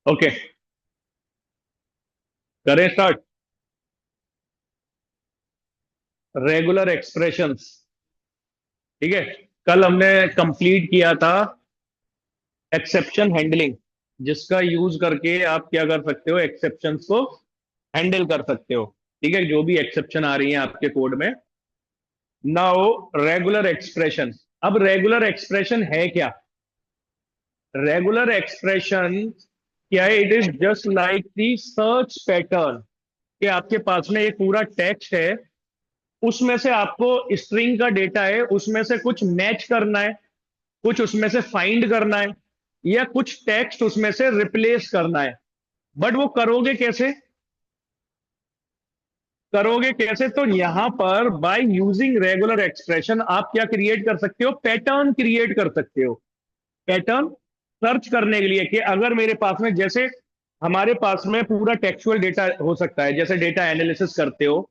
Okay, करें start. Regular expressions. ठीक है। कल हमने कंप्लीट किया था एक्सेप्शन हैंडलिंग, जिसका यूज करके आप क्या कर सकते हो, एक्सेप्शंस को हैंडल कर सकते हो। ठीक है, जो भी एक्सेप्शन आ रही है आपके कोड में। Now regular expression. अब रेगुलर एक्सप्रेशन है क्या? रेगुलर एक्सप्रेशन क्या है? It is just like the search pattern, कि आपके पास में एक पूरा टेक्स्ट है, उसमें से आपको स्ट्रिंग का डेटा है, उसमें से कुछ मैच करना है, कुछ उसमें से फाइंड करना है, या कुछ टेक्स्ट उसमें से रिप्लेस करना है। बट वो करोगे कैसे? करोगे कैसे? तो यहां पर बाय यूजिंग रेगुलर एक्सप्रेशन आप क्या क्रिएट कर सकते हो, पैटर्न क्रिएट कर सकते हो। पैटर्न सर्च करने के लिए, कि अगर मेरे पास में, जैसे हमारे पास में पूरा टेक्सुअल डेटा हो सकता है, जैसे डेटा एनालिसिस करते हो,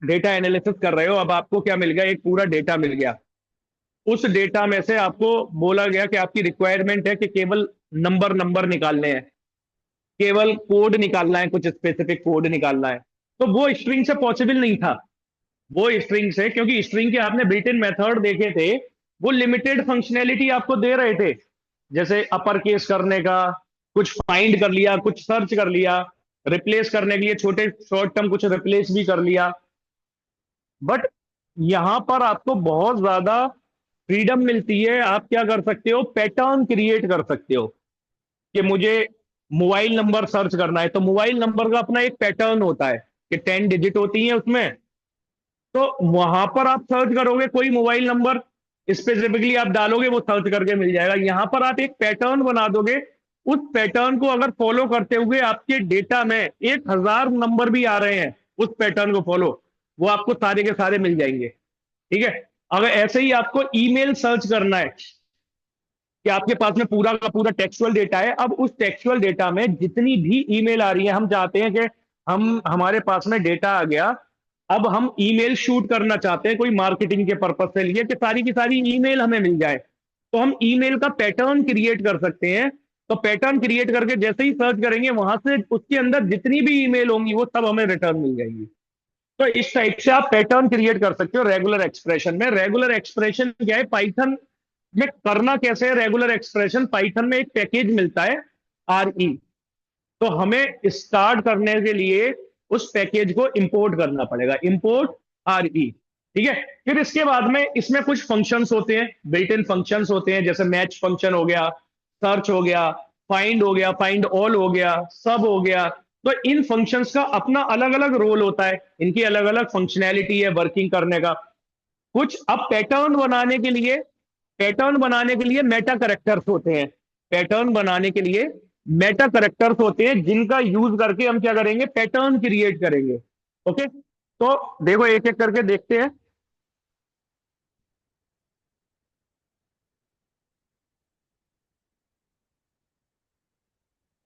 डेटा एनालिसिस कर रहे हो, अब आपको क्या मिल गया, एक पूरा डेटा मिल गया। उस डेटा में से आपको बोला गया कि आपकी रिक्वायरमेंट है कि केवल नंबर नंबर निकालने हैं, केवल कोड निकालना है, कुछ स्पेसिफिक कोड निकालना है। तो वो स्ट्रिंग से पॉसिबल नहीं था। वो स्ट्रिंग से, क्योंकि स्ट्रिंग के आपने बिल्ट इन मेथड देखे थे, वो लिमिटेड फंक्शनैलिटी आपको दे रहे थे, जैसे अपर केस करने का, कुछ फाइंड कर लिया, कुछ सर्च कर लिया, रिप्लेस करने के लिए छोटे शॉर्ट टर्म कुछ रिप्लेस भी कर लिया। बट यहां पर आपको बहुत ज्यादा फ्रीडम मिलती है। आप क्या कर सकते हो, पैटर्न क्रिएट कर सकते हो, कि मुझे मोबाइल नंबर सर्च करना है, तो मोबाइल नंबर का अपना एक पैटर्न होता है, कि 10 डिजिट होती है उसमें। तो वहां पर आप सर्च करोगे कोई मोबाइल नंबर, स्पेसिफिकली आप डालोगे, वो सर्च करके मिल जाएगा। यहां पर आप एक पैटर्न बना दोगे, उस पैटर्न को अगर फॉलो करते हुए आपके डेटा में 1,000 नंबर भी आ रहे हैं, उस पैटर्न को फॉलो, वो आपको सारे के सारे मिल जाएंगे। ठीक है। अगर ऐसे ही आपको ईमेल सर्च करना है, कि आपके पास में पूरा का पूरा टेक्सुअल डेटा है, अब उस टेक्सुअल डेटा में जितनी भी ईमेल आ रही है, हम चाहते हैं कि हम, हमारे पास में डेटा आ गया, अब हम ईमेल शूट करना चाहते हैं कोई मार्केटिंग के पर्पज से लिए, कि सारी की सारी ईमेल हमें मिल जाए। तो हम ईमेल का पैटर्न क्रिएट कर सकते हैं। तो पैटर्न क्रिएट करके जैसे ही सर्च करेंगे, वहां से उसके अंदर जितनी भी ईमेल होंगी वो सब हमें रिटर्न मिल जाएंगी। तो इस टाइप से आप पैटर्न क्रिएट कर सकते हो रेगुलर एक्सप्रेशन में। रेगुलर एक्सप्रेशन क्या है, पाइथन में करना कैसे है रेगुलर एक्सप्रेशन? पाइथन में एक पैकेज मिलता है, RE। तो हमें स्टार्ट करने के लिए उस पैकेज को इंपोर्ट करना पड़ेगा, इंपोर्ट RE। ठीक है। फिर इसके बाद में इसमें कुछ फंक्शंस होते हैं, बिल्ट इन फंक्शंस होते हैं, जैसे मैच फंक्शन हो गया, सर्च हो गया, फाइंड हो गया, फाइंड ऑल हो गया, सब हो गया। तो इन फंक्शंस का अपना अलग अलग रोल होता है, इनकी अलग अलग फंक्शनैलिटी है वर्किंग करने का। कुछ अब पैटर्न बनाने के लिए मेटा करेक्टर्स होते हैं। पैटर्न बनाने के लिए मेटा करेक्टर्स होते हैं, जिनका यूज करके हम क्या करेंगे, पैटर्न क्रिएट करेंगे। ओके, तो देखो एक एक करके देखते हैं।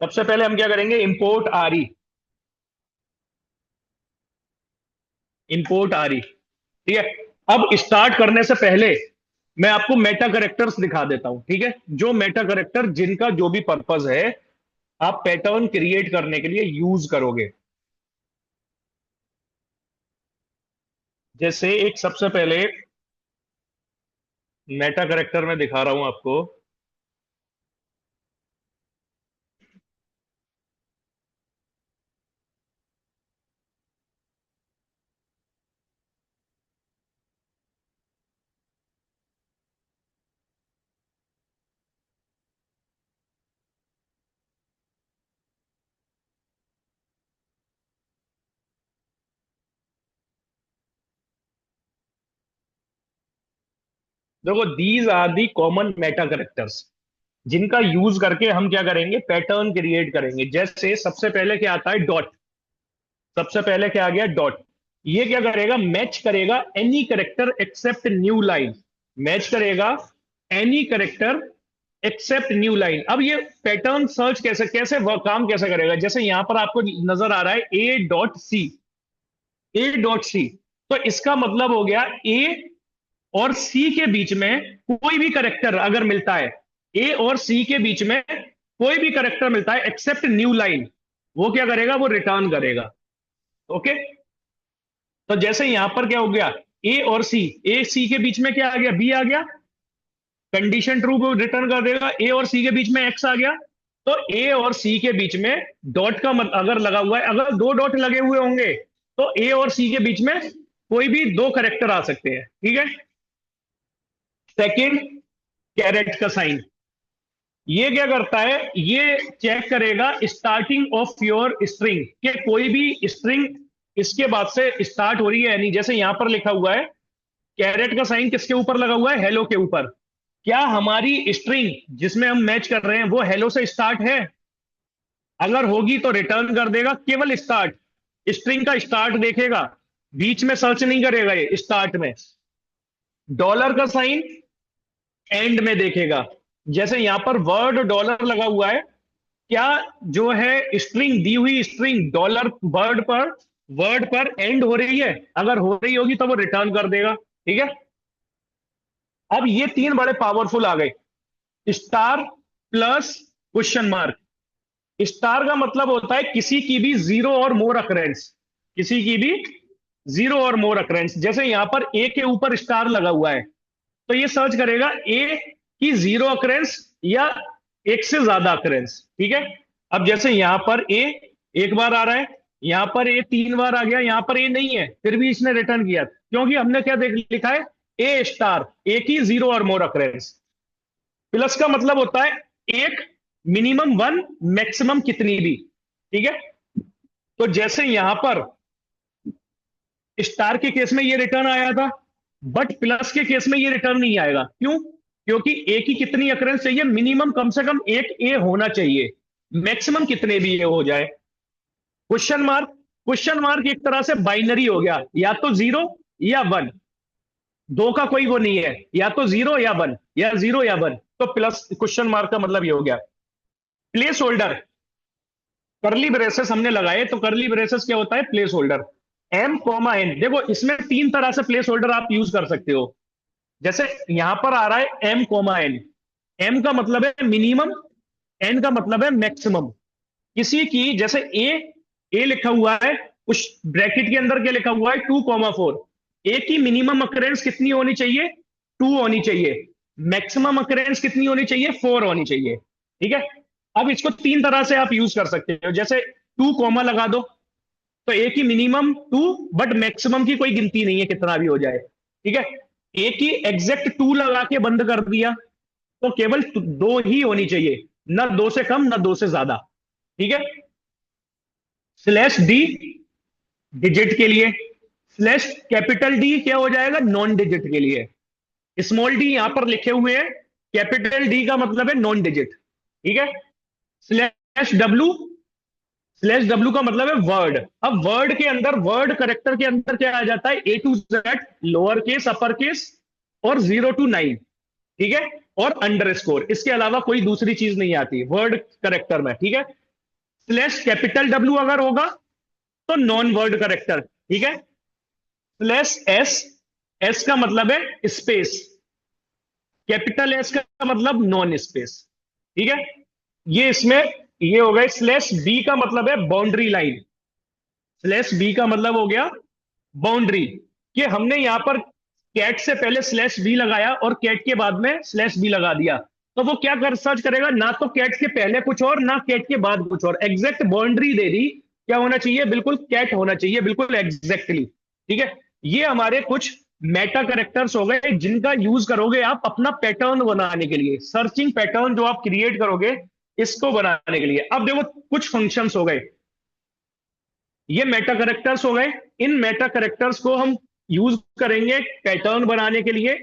सबसे पहले हम क्या करेंगे, इंपोर्ट RE। इंपोर्ट RE, ठीक है। अब स्टार्ट करने से पहले मैं आपको मेटा करेक्टर्स दिखा देता हूं। ठीक है, जो मेटा करेक्टर जिनका जो भी पर्पज है, आप पैटर्न क्रिएट करने के लिए यूज करोगे। जैसे एक सबसे पहले मेटा करेक्टर में दिखा रहा हूं आपको। देखो, these are the common meta characters, जिनका यूज करके हम क्या करेंगे, पैटर्न क्रिएट करेंगे। जैसे सबसे पहले क्या आता है, डॉट। सबसे पहले क्या आ गया, डॉट। ये क्या करेगा, मैच करेगा any character except new line. Match करेगा any character except new line. अब ये पैटर्न सर्च कैसे कैसे काम कैसे करेगा, जैसे यहां पर आपको नजर आ रहा है A.C। A.C, तो इसका मतलब हो गया, ए और सी के बीच में कोई भी करेक्टर अगर मिलता है, ए और सी के बीच में कोई भी करेक्टर मिलता है एक्सेप्ट न्यू लाइन, वो क्या करेगा, वो रिटर्न करेगा। ओके, तो जैसे यहां पर क्या हो गया, ए और सी, ए सी के बीच में क्या आ गया, बी आ गया, कंडीशन ट्रू को रिटर्न कर देगा। ए और सी के बीच में एक्स आ गया, तो ए और सी के बीच में डॉट का अगर लगा हुआ है, अगर दो डॉट लगे हुए होंगे तो ए और सी के बीच में कोई भी दो करेक्टर आ सकते हैं। ठीक है। सेकंड, कैरेट का साइन, ये क्या करता है, ये चेक करेगा स्टार्टिंग ऑफ योर स्ट्रिंग, कि कोई भी स्ट्रिंग इसके बाद से स्टार्ट हो रही है या नहीं। जैसे यहां पर लिखा हुआ है, कैरेट का साइन किसके ऊपर लगा हुआ है, हेलो के ऊपर। क्या हमारी स्ट्रिंग जिसमें हम मैच कर रहे हैं वो हेलो से स्टार्ट है? अगर होगी तो रिटर्न कर देगा केवल स्टार्ट, स्ट्रिंग का स्टार्ट देखेगा, बीच में सर्च नहीं करेगा ये स्टार्ट में। डॉलर का साइन एंड में देखेगा, जैसे यहां पर वर्ड डॉलर लगा हुआ है, क्या जो है स्ट्रिंग, दी हुई स्ट्रिंग डॉलर वर्ड पर एंड हो रही है? अगर हो रही होगी तो वो रिटर्न कर देगा। ठीक है। अब ये तीन बड़े पावरफुल आ गए, star plus question mark. Star का मतलब होता है किसी की भी जीरो और मोर अकरेंस, किसी की भी जीरो और मोर अकरेंस। जैसे यहां पर ए के ऊपर स्टार लगा हुआ है, तो ये सर्च करेगा ए की जीरो अकरेंस या एक से ज्यादा अकरेंस। ठीक है। अब जैसे यहां पर ए एक बार आ रहा है, यहां पर ए तीन बार आ गया, यहां पर ए नहीं है, फिर भी इसने रिटर्न किया, क्योंकि हमने क्या देख लिखा है, ए स्टार, ए की जीरो और मोर अकरेंस। प्लस का मतलब होता है एक, मिनिमम वन, मैक्सिमम कितनी भी। ठीक है। तो जैसे यहां पर स्टार के केस में ये रिटर्न आया था, बट प्लस के केस में ये रिटर्न नहीं आएगा। क्यों? क्योंकि ए की कितनी अकरेंस चाहिए, मिनिमम कम से कम एक ए होना चाहिए, मैक्सिमम कितने भी ए हो जाए। क्वेश्चन मार्क, क्वेश्चन मार्क एक तरह से बाइनरी हो गया, या तो जीरो या वन, दो का कोई वो नहीं है, या तो जीरो या वन, या जीरो या वन। तो प्लस क्वेश्चन मार्क का मतलब ये हो गया। प्लेस होल्डर, करली ब्रेसेस हमने लगाए, तो करली ब्रेसेस क्या होता है, placeholder. M comma N, देखो इसमें तीन तरह से प्लेस होल्डर आप यूज कर सकते हो। जैसे यहां पर आ रहा है एम कॉमा एन, एम का मतलब है मिनिमम, एन का मतलब है मैक्सिमम। किसी की जैसे ए लिखा हुआ है, उस ब्रैकेट के अंदर क्या लिखा हुआ है, 2,4। ए की मिनिमम अकरेंस कितनी होनी चाहिए, 2 होनी चाहिए, मैक्सिमम अकरेंस कितनी होनी चाहिए, 4 होनी चाहिए। ठीक है। अब इसको तीन तरह से आप यूज कर सकते हो, जैसे टू कॉमा लगा दो, तो ए की मिनिमम 2, बट मैक्सिमम की कोई गिनती नहीं है कितना भी हो जाए। ठीक है। ए की एग्जैक्ट 2 लगा के बंद कर दिया, तो केवल दो ही होनी चाहिए, ना दो से कम ना दो से ज्यादा। ठीक है। स्लैश डी डिजिट के लिए, स्लैश कैपिटल डी क्या हो जाएगा, नॉन डिजिट के लिए। स्मॉल डी यहां पर लिखे हुए हैं, कैपिटल डी का मतलब है नॉन डिजिट। ठीक है। स्लैश डब्ल्यू, स्लैश डब्ल्यू का मतलब है वर्ड। अब वर्ड के अंदर, वर्ड करेक्टर के अंदर क्या आ जाता है, A to Z, lower case, upper case, और 0 to 9। ठीक है। और अंडर स्कोर, इसके अलावा कोई दूसरी चीज नहीं आती वर्ड करेक्टर में। ठीक है। स्लैश कैपिटल डब्ल्यू अगर होगा तो नॉन वर्ड करेक्टर। ठीक है। स्लैश एस, एस का मतलब है स्पेस, कैपिटल एस का मतलब नॉन स्पेस। ठीक है। ये इसमें ये हो गए। स्लैश बी का मतलब है बाउंड्री लाइन, स्लैश बी का मतलब हो गया बाउंड्री, कि हमने यहां पर कैट से पहले स्लैश बी लगाया और कैट के बाद में स्लैश बी लगा दिया, तो वो क्या कर सर्च करेगा, ना तो कैट के पहले कुछ और, ना कैट के बाद कुछ और, एग्जैक्ट बाउंड्री दे दी, क्या होना चाहिए, बिल्कुल कैट होना चाहिए, बिल्कुल एग्जैक्टली। ठीक है। ये हमारे कुछ मेटा करेक्टर्स हो गए जिनका यूज करोगे आप अपना पैटर्न बनाने के लिए, सर्चिंग पैटर्न जो आप क्रिएट करोगे इसको बनाने के लिए। अब देखो कुछ फंक्शंस हो गए, ये मेटा करेक्टर्स हो गए, इन मेटा करेक्टर्स को हम यूज करेंगे पैटर्न बनाने के लिए,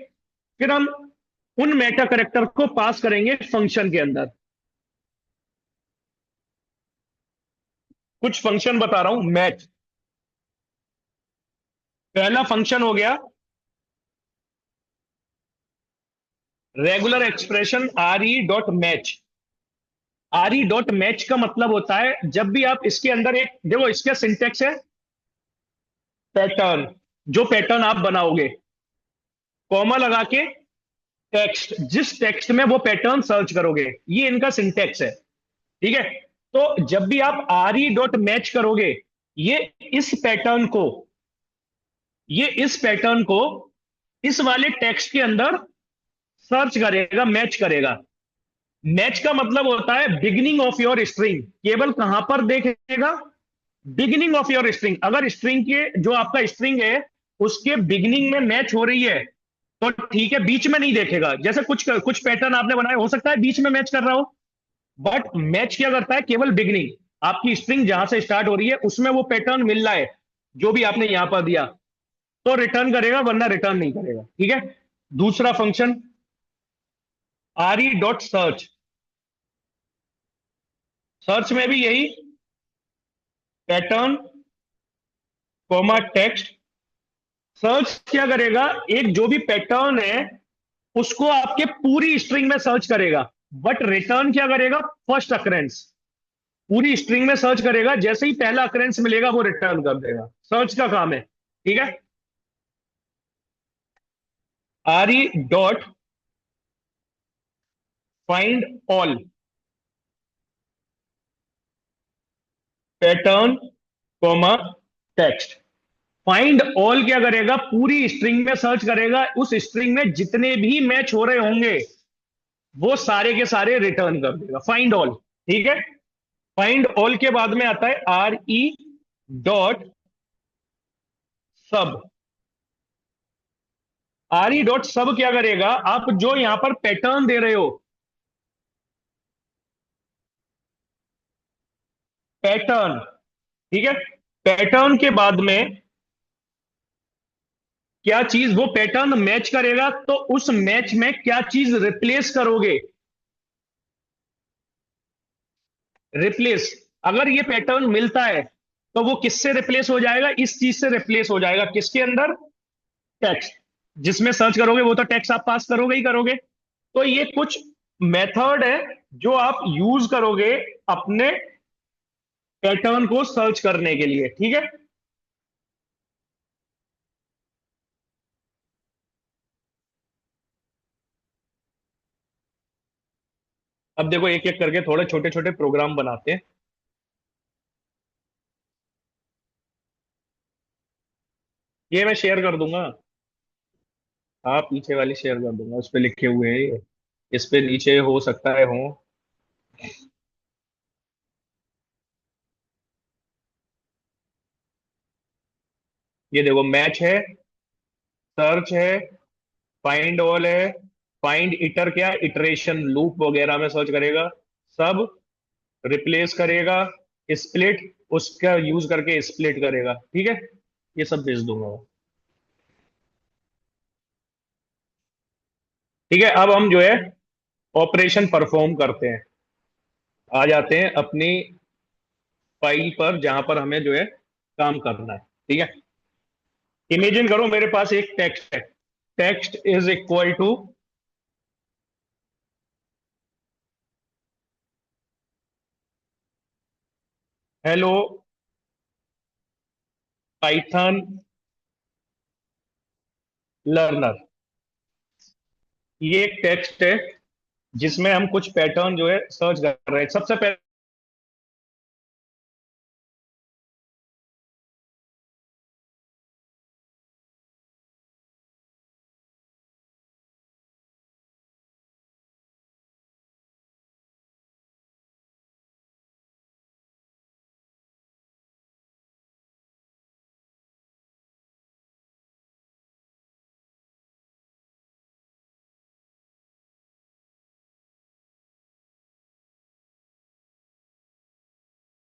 फिर हम उन मेटा करेक्टर को पास करेंगे फंक्शन के अंदर। कुछ फंक्शन बता रहा हूं, मैच, पहला फंक्शन हो गया रेगुलर एक्सप्रेशन re.match। re.match का मतलब होता है जब भी आप इसके अंदर एक, देखो इसका सिंटेक्स है पैटर्न, जो पैटर्न आप बनाओगे, कॉमा लगा के टेक्स्ट, जिस टेक्स्ट में वो पैटर्न सर्च करोगे, ये इनका सिंटेक्स है। ठीक है। तो जब भी आप आर डॉट मैच करोगे, ये इस पैटर्न को ये इस पैटर्न को इस वाले टेक्स्ट के अंदर सर्च करेगा, मैच करेगा। मैच का मतलब होता है बिगिनिंग ऑफ योर स्ट्रिंग। केवल कहां पर देखेगा? Beginning of your string. अगर स्ट्रिंग के जो आपका स्ट्रिंग है उसके बिगिनिंग में मैच हो रही है तो ठीक है, बीच में नहीं देखेगा। जैसे कुछ कुछ पैटर्न आपने बनाया, हो सकता है बीच में मैच कर रहा हो, बट मैच क्या करता है? केवल बिगिनिंग, आपकी स्ट्रिंग जहां से स्टार्ट हो रही है उसमें वो पैटर्न मिल रहा है जो भी आपने यहां पर दिया, तो रिटर्न करेगा, वरना रिटर्न नहीं करेगा। ठीक है। दूसरा function R E dot search. Search में भी यही पैटर्न कॉमा टेक्स्ट। सर्च क्या करेगा? एक जो भी पैटर्न है उसको आपके पूरी स्ट्रिंग में सर्च करेगा, बट रिटर्न क्या करेगा? First occurrence. पूरी स्ट्रिंग में सर्च करेगा, जैसे ही पहला अकरेंस मिलेगा वो रिटर्न कर देगा। सर्च का काम है। ठीक है। R E dot find all pattern comma text. Find all क्या करेगा? पूरी स्ट्रिंग में सर्च करेगा, उस स्ट्रिंग में जितने भी मैच हो रहे होंगे वो सारे के सारे रिटर्न कर देगा। Find all. ठीक है। फाइंड ऑल के बाद में आता है आर ई डॉट सब। आर ई डॉट सब क्या करेगा? आप जो यहां पर पैटर्न दे रहे हो, पैटर्न, ठीक है, पैटर्न के बाद में क्या चीज वो पैटर्न मैच करेगा, तो उस मैच में क्या चीज रिप्लेस करोगे? रिप्लेस। अगर ये पैटर्न मिलता है तो वो किससे रिप्लेस हो जाएगा? इस चीज से रिप्लेस हो जाएगा। किसके अंदर? टेक्स्ट। जिसमें सर्च करोगे वो तो टेक्स्ट आप पास करोगे ही करोगे। तो ये कुछ मेथड है जो आप यूज करोगे अपने पैटर्न को सर्च करने के लिए। ठीक है। अब देखो एक एक करके थोड़े छोटे छोटे प्रोग्राम बनाते हैं। ये मैं शेयर कर दूंगा। हाँ, पीछे वाली शेयर कर दूंगा, उस पे लिखे हुए हैं ये। इस पे नीचे हो सकता है हो। ये देखो, मैच है, सर्च है, फाइंड ऑल है, फाइंड इटर, क्या इटरेशन लूप वगैरह में सर्च करेगा, सब रिप्लेस करेगा, स्प्लिट, उसका यूज करके स्प्लिट करेगा। ठीक है। ये सब भेज दूंगा मैं। ठीक है। अब हम जो है ऑपरेशन परफॉर्म करते हैं। आ जाते हैं अपनी फाइल पर जहां पर हमें जो है काम करना है। ठीक है। इमेजिन करो मेरे पास एक टेक्स्ट है। Text is equal to hello Python learner. ये एक टेक्स्ट है जिसमें हम कुछ पैटर्न जो है सर्च कर रहे हैं। सबसे पहले